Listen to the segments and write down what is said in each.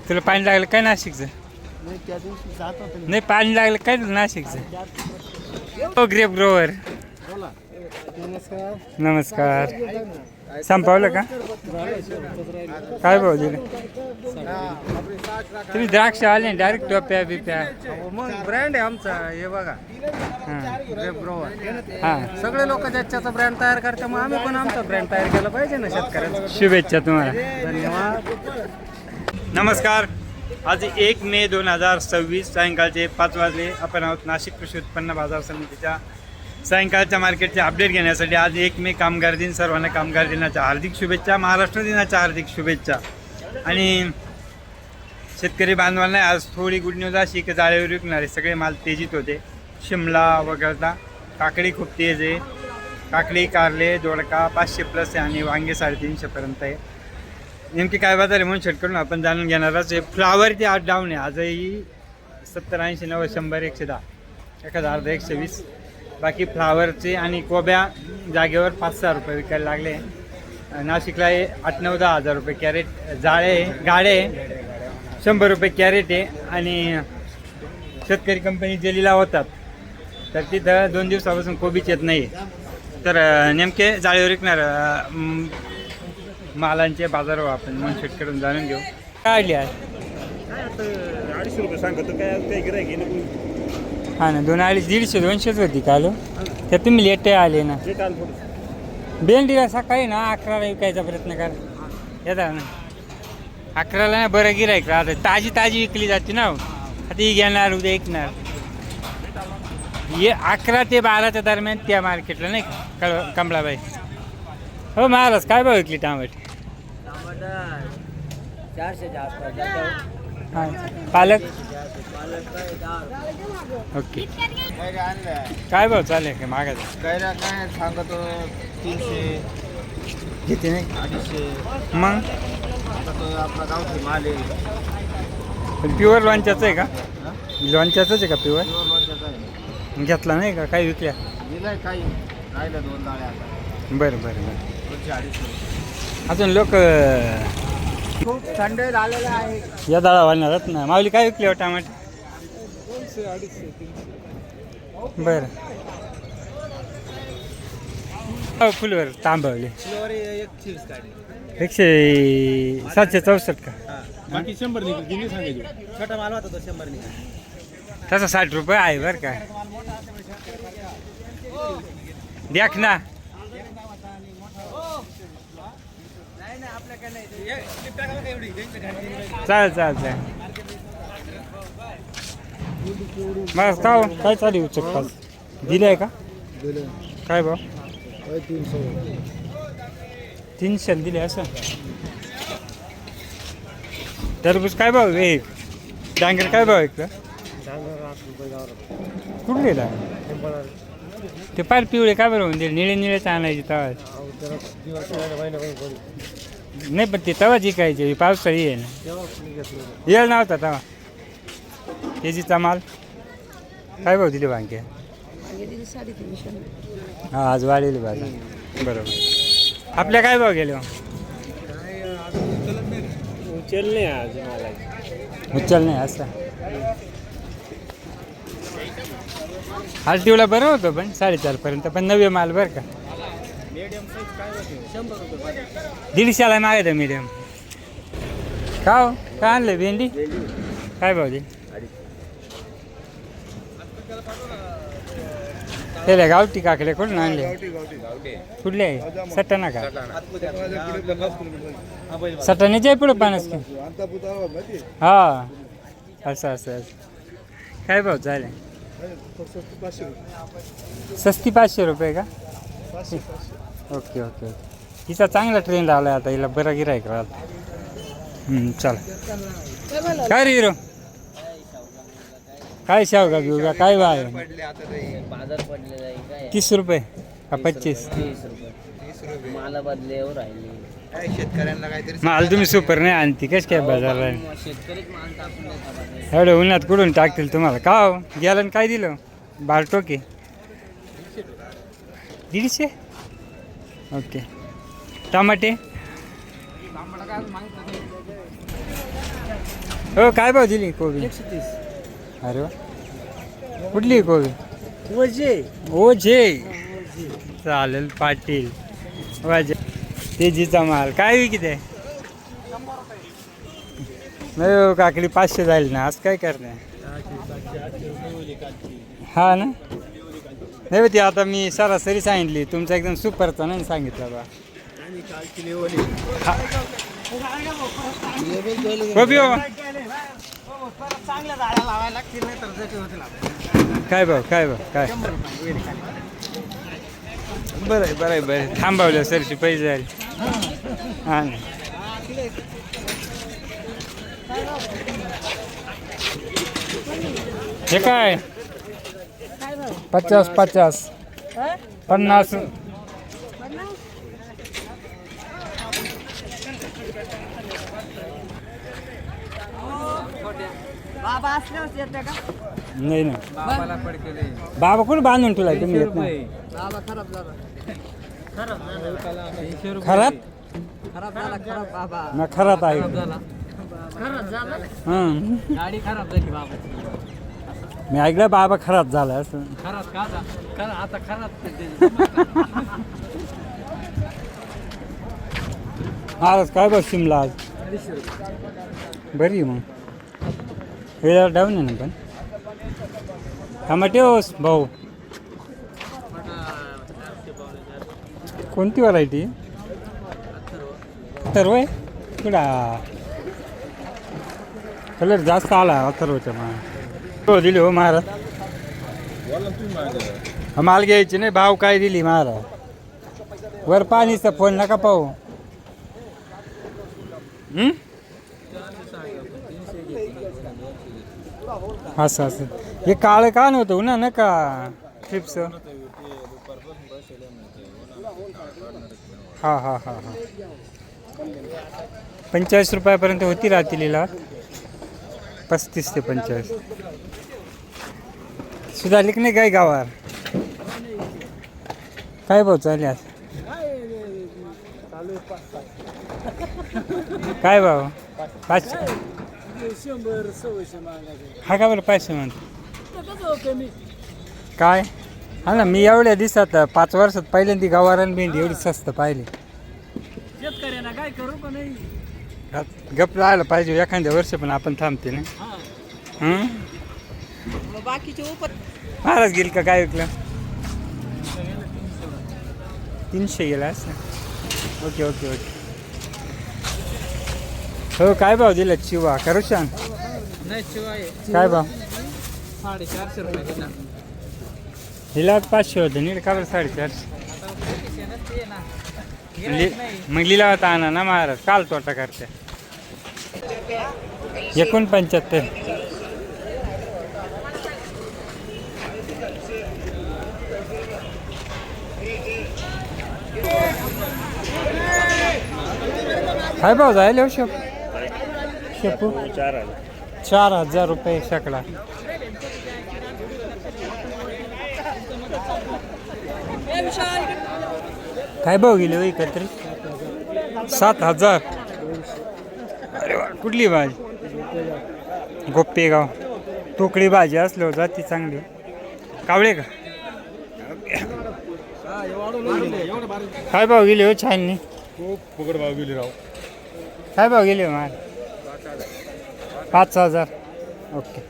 तुला पाणी लागलं काय नाशिकचं? नाही त्या दिवशी जात होतं नाही पाणी लागलं काय तुला नाशिकचं? हो ग्रेप ग्रोवर. बोला. नमस्कार. नमस्कार. संपवलं का? काय भाऊ दिलं? तुम्ही द्राक्ष आले डायरेक्ट टोप्या बिप्या. मग ब्रँड आहे आमचा हे बघा हां ग्रेप ग्रोवर. हां. सगळे लोक ज्याच्याचा ब्रँड तयार करते मग आम्ही पण आमचा ब्रँड तयार केला पाहिजे ना शेतकऱ्यांचा. शुभेच्छा तुम्हाला. धन्यवाद. नमस्कार. आज 1 मे 2026 सायंकाळचे 5 वाजले. आपण आहोत नाशिक कृषी उत्पन्न बाजार समितीच्या सायंकाळच्या मार्केटचे अपडेट घेण्यासाठी. आज 1 मे कामगार दिन. सर्वांना कामगार दिनाच्या हार्दिक शुभेच्छा. महाराष्ट्र दिनाच्या हार्दिक शुभेच्छा. आणि शेतकरी बांधवांना आज थोडी गुड न्यूज अशी की जाळेवर विकणारे सगळे माल तेजीत होते. शिमला वगळता काकडी खूप तेज आहे. काकडी, कारले, दोडका 500+ आहे आणि वांगे 350पर्यंत आहे. नेमकी काय बाजार आहे म्हणून शेतकऱ्यांना आपण जाणून घेणारच आहे. फ्लावरची आज डाऊन आहे. आजही 70, 80, 90, 100, 110, 1000, 120. बाकी फ्लावरचे आणि कोब्या जागेवर 5-6 रुपये विकायला लागले. नाशिकला 8-9-10 हजार रुपये कॅरेट. जाळे गाडे 100 रुपये कॅरेट आहे. आणि शेतकरी कंपनी जेलीला होतात तर तिथं 2 दिवसापासून कोबीच येत नाही. तर नेमके जाळेवर विकणार मालांचे बाजारभाव आपण म्हणून शेतकऱ्यांना जाणून घेऊ. काय आली आहे? 250 रुपये सांगतो काय काही गिरायक आहे. हां ना 200, 150, 200 होती काल. तर तुम्ही लेट आले ना. भेंडीला सकाळी ना 11ला विकायचा प्रयत्न करा. येतात ना 11ला ना बरं गिरायक राहतं. ताजी विकली जाते ना. आता ही घेणार उद्या ऐकणार. ये 11 ते 12च्या दरम्यान त्या मार्केटला नाही कमळाबाई. हो महाराज काय भाव विकली टमाटे? 400 आसपास. हां पालक ओके. काय भाव चालेल का मागायचा? कैरा काय सांगतो 300 किती नाही 250. मग आता तो आपला गावठी माल आहे. प्युअर लोणच्याचं आहे का? लोणच्याचंच आहे का प्युअर? प्युअर लोणच्याचा आहे. घेतला नाही का? काही विकल्या? दिलाय काही राहिलं 2 डाळ्या आता. बरं बरं बरं. 250. अजून लोक खूप थंड झालेलं आहे. या दाळा वाढणारच ना. माऊली काय विकले हो टमाटे? 200, 250, 300. बरं. हो फुलवर तांबवले फ्लोअर 140 काढली. 764 का? बाकी 100 निघाल. किती सांगायचे? छोटा माल होता तो 100 निघाल. तसा 60 रुपये आहे बरं का. देख ना चालेल. बस का काय चालू आहे उचक पास दिले आहे का? काय भाव? 300 दिले असं. टरबूज काय भाव आहे? डांगर काय भाव आहे का? कुठले ते पार पिवळे काय बरं म्हणजे निळेच आणायचे तवा. नाही पण ते तवा जिकायचे पावसाळी आहे ना. येळ नव्हता तवा. तेजीचा माल काय भाव दिले वांगे? हां आज वाढेल बाजार. बरोबर. आपल्या काय भाव गेले? उचल नाही असं. हालटीवला बरं होतं पण 4.5 पर्यंत. पण नवे माल बरं का. मीडियम साईज काय होते? 100 रुपये. 150ला मागायचं मीडियम. का हो काय आणलं भेंडी? काय भाव दे? त्याला गावठी काकडे कुठून आणले? कुठले आहे? सटाणा का? सटाण्याचे आहे पुढं 50 की? हा असं काय भाव चालेल? 500 रुपये का? ओके. हिचा चांगला ट्रेंड आला आहे आता. हिला बरा गिरायक राहिला. चल काय रे हिरो? काय शेवगा बिवगा काय भाव आहे? बाजार पडलेला आहे काय? 30 रुपये का 25? 30 रुपये. माला बदलेवर राहिली. शेतकऱ्यांना काहीतरी माल तुम्ही सुपर नाही आणती कश काय बाजारला? शेतकरीच माल टाकून देतात. एवढं उन्हात कुठून टाकतील तुम्हाला? का हो गेलं काय दिलं? बारटोके 150. ओके. टमाटे हो काय भाव दिली कोबी 130. अरे वा कुठली कोबी वजे ओझे चालेल पाटील वाजे तेजीचा माल काय विकित आहे नाही हो, काकडी 500 जाईल ना आज काय करणार हा ना नाही बा ती आता मी सरासरी सांगितली तुमचा एकदम सुपरचा नाही सांगितलं बा कोबी हो काय भाऊ काय बरं आहे थांबवलं सरची पैसे झाले हा ना हे काय 50 50 बाबा असल्यावर येते का नाही ना बाबा कोण बांधून तुला तुम्ही येत नाही बाबा खराब झाला खरात खराब बाबा ना खरात आहे खराब झाला हं गाडी खराब झाली बाबा मी ऐकलं बाबा खराब झाला असं खराब का आता खराब आज काय बघ शिमला आज बरी आहे मग वेळेवर डाऊन आहे ना पण टमाटे होस भाऊ कोणती व्हरायटी अथर्व आहे कुठा कलर जास्त आला अथर्वच्या हो दिली हो महाराज माल घ्यायची नाही भाव काय दिली महाराज वर पाणीचा फोन नका पाहू असं हे काळं का नव्हतं ना का चिप्स हा 45 रुपयापर्यंत होती रात्रीला 35 ते 45 सुधारली की नाही काय गावावर काय भाव चालले आज काय भाव 500 हा का बरं 500 म्हणतो काय हा ना मी एवढ्या दिवसात 5 वर्षात पहिल्यांदा गवार आणि भेंडी एवढी स्वस्त पाहिली शेतकऱ्यांना काय करू का नाही गप राहायला पाहिजे एखाद्या वर्ष पण आपण थांबते ना बाकीचे उपर महाराज गेल का काय विकलं 300 गेला असं ओके हो काय भाव दिला चिवा करू छान नाही शिवाय काय भाव 450 रुपये दिला हिला 500 होतं नीट का बरं 450 मग लिला होता आणा ना महाराज काल तोटा करते 49 काय भाव जायला हो शेपू 4,000 रुपये शेकडा काय भाव गेले हो एकत्रित 7,000 अरे वा कुठली भाजी गोप्पेगाव तुकडी भाजी असलो जाती चांगली कावळे का काय भाव गेले हो छाननी खूप फुकट भाव गेली राव काय भाव गेले माल 5,000 ओके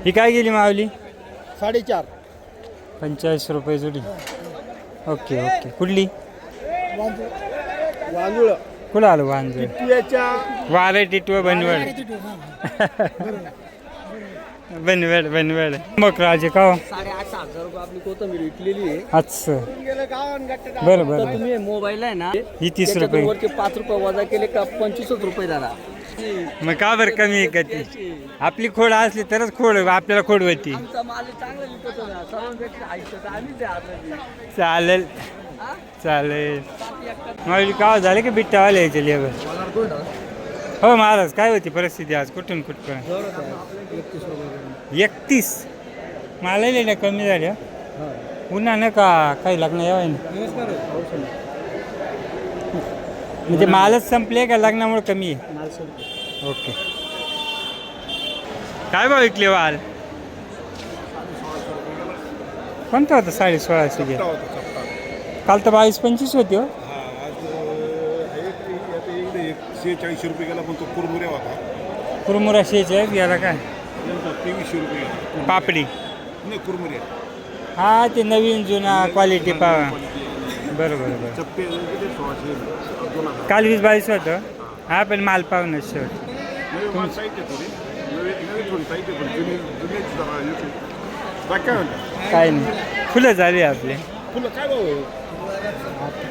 ही काय गेली मावली 4.5 45 रुपये जुडी ओके कुठली वांजुळ कुठं आलो वांजळ टिटव्याच्या वारे टिटव बनवड मकराजे का 8,500 रुपये आपली कोथंबीर विकलेली आहे अच्छा बरं तुम्ही मोबाईल आहे ना ही 30 रुपये वरचे 5 रुपये वजा केले का 25 रुपये झाला मग का बरं कमी आहे का ती आपली खोड असली तरच खोड आपल्याला खोड होती आमचा माल चांगला विकतो ना सर्वांपेक्षा ऐकतो आम्हीच आहे चालेल मग का झाले की बिट्टावाले यायचे लेबर हो महाराज काय होती परिस्थिती आज कुठून कुठपर्यंत 31 मला लिहिल्या कमी झाल्या पुन्हा नाही का काही लग्न यावं म्हणजे मालच संपले का लग्नामुळे कमी आहे? माल संपले. ओके. काय भाव विकले वाल? कोणतं होतं 1650 घे? काल तर 22-25 होती हो. 46 रुपये गेला पण तो कुरमुऱ्या होता. कुरमुरा 46 याला काय 2300 रुपये गेला. पापडी. नाही कुरमुऱ्या हा ते नवीन जुना क्वालिटी पावा. बरोबर बरोबर. चप्पे 1600 काल 20-22 होतं. हा पण माल पाहून शेवट. नवीन साईट आहे थोडी नवीन थोडी साईट आहे पण जुन्याची जरा येते. बाकी काय म्हणता काय नाही फुलं झाली आपले. फुलं काय भाऊ आहे?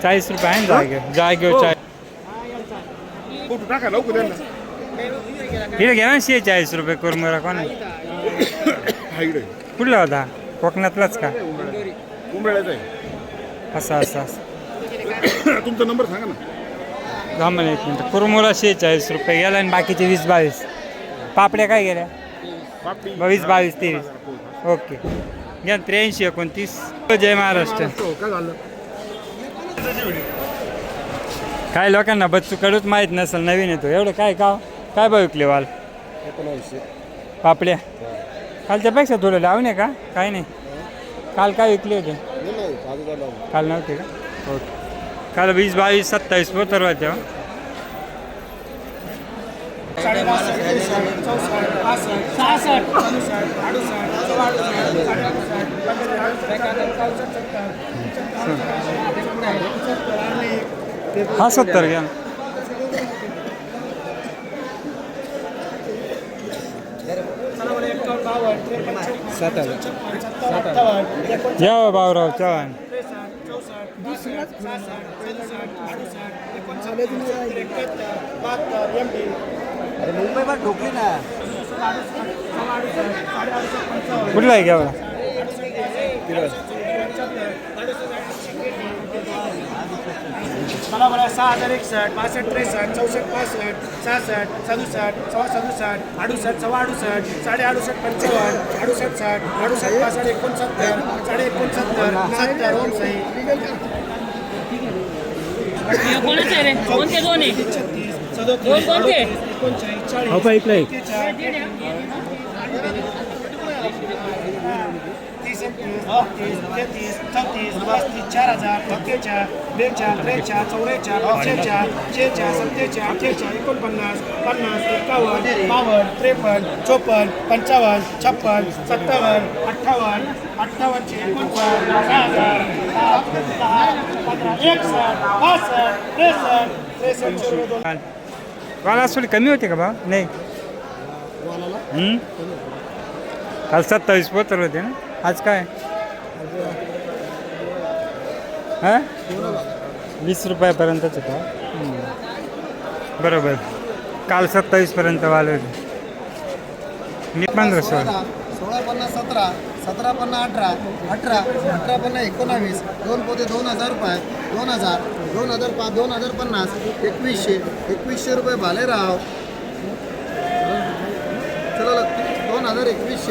40 रुपये आहे ना जागेवर 40. फोटो टाका लवकर द्या ना. हिला घ्या ना 46 रुपये कुरमुरा कोण हा इकडे कुठला होता? कोकणातलाच का? उंबराळ्याचा आहे. असं असं असं. तुमचा नंबर सांगा ना. थांबा ना एक मिनिट. कुरमुरा 46 रुपये गेला आणि बाकीचे 20-22. पापड्या काय गेल्या? पापडी 22-23. ओके घ्या 83-29. जय महाराष्ट्र. काय झालं काय लोकांना बच्चू कडूच माहीत नसेल नवीन येतो एवढं काय का काय भाव विकले वाल? 1900 पापड्या कालच्यापेक्षा थोडं लावून का? काय नाही काल काय विकले होते? काल नव्हते का? ओके. काल 20-22-27 पोतर होते हो. हा 70 घ्या. या भाऊराव चव्हाण. अरे मुंबईवर ठोकली ना. कुठला आहे घ्या बघा. मला बघा 6061 62 63 64 65 66 67 67 68 68 68 55 68 60 68 65 69 70 ओम सही. कोणाचे रे? कोणते दोन आहे? दोन कोणते? 59 वाला थोडी कमी होते का भाव? नाही काल 27 पोतर होते ना. आज काय हां 20 रुपयापर्यंतच होता. बरोबर काल 27 पर्यंत वाल होते. मी 1500 1650 17 1750 18 18 1850 19 दोन पोते 2000 रुपये 2000 2005 2050 2100 रुपये भालेराव. चला 2021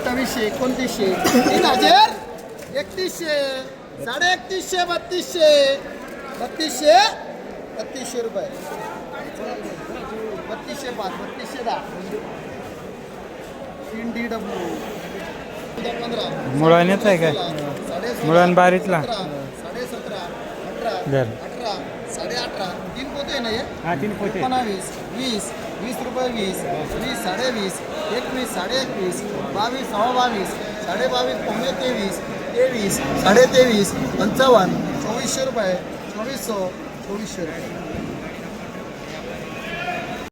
2800 2900 3000 3100 3150 3200 3200 रुपये 3205 3210 3DW 15 मुळानेच आहे काय? मुळान बारीतला 17 18 दर 18 18.5 तीन पोते आहे ना हे? हा 3 पोते 19 20 20 रुपये 20 20 20.5 21 21 22 22 22.5 पावणे 23 23 23.5 55 2400 रुपये 2400 रुपये